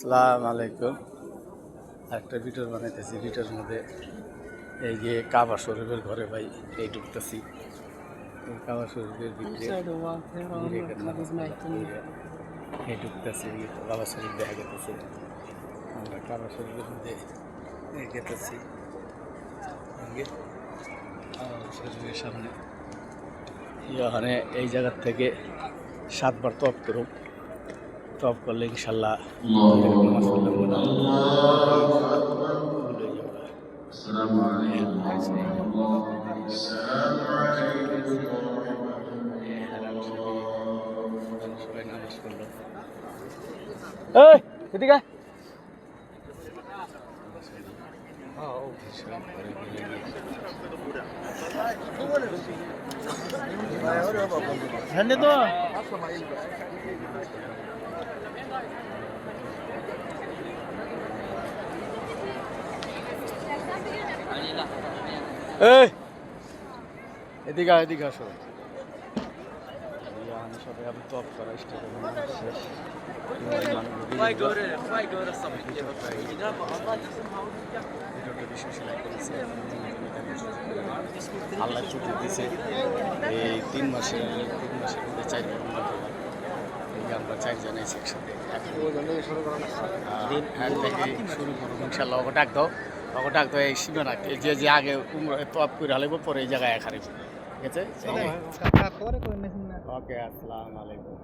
আসসালামু আলাইকুম। একটা ভিডিও বানাইতেছি। ভিডিওর মধ্যে এই যে কাবা শরীফের ঘরে ভাই এই ঢুকতেছি। এই কাবা শরীফের ভিতরে এই ঢুকতেছি। কাবা শরীফ দেখা গেতেছে। আমরা কাবা শরীফের মধ্যে গেতেছি। শরীফের সামনে ওখানে এই জায়গার থেকে 7 বার তওয়াফ করুন। তওয়াফ করলে ইনশাল্লাহ নামাজ পড়লে মনে হয় السلام عليكم ورحمة الله. السلام عليكم ورحمة সবাই নামাজ পড়লো। এই এদিকে হ্যান্ডে তো এই এদিকে এদিকে আসো। সবাই আমি টপ করা স্টার্ট শেষ। আল্লাহ ছুটি দিছে এই 3 মাসের মধ্যে 4 বার আমরা 4 জন আছি একসাথে। শুরু করুন ইনশাল্লাহ। ওকে ডাক দাও, এই সীমানা যে আগে তপ করে হালাইব পরে এই জায়গায় এক হারিব। ঠিক আছে? ওকে, আসসালামু আলাইকুম।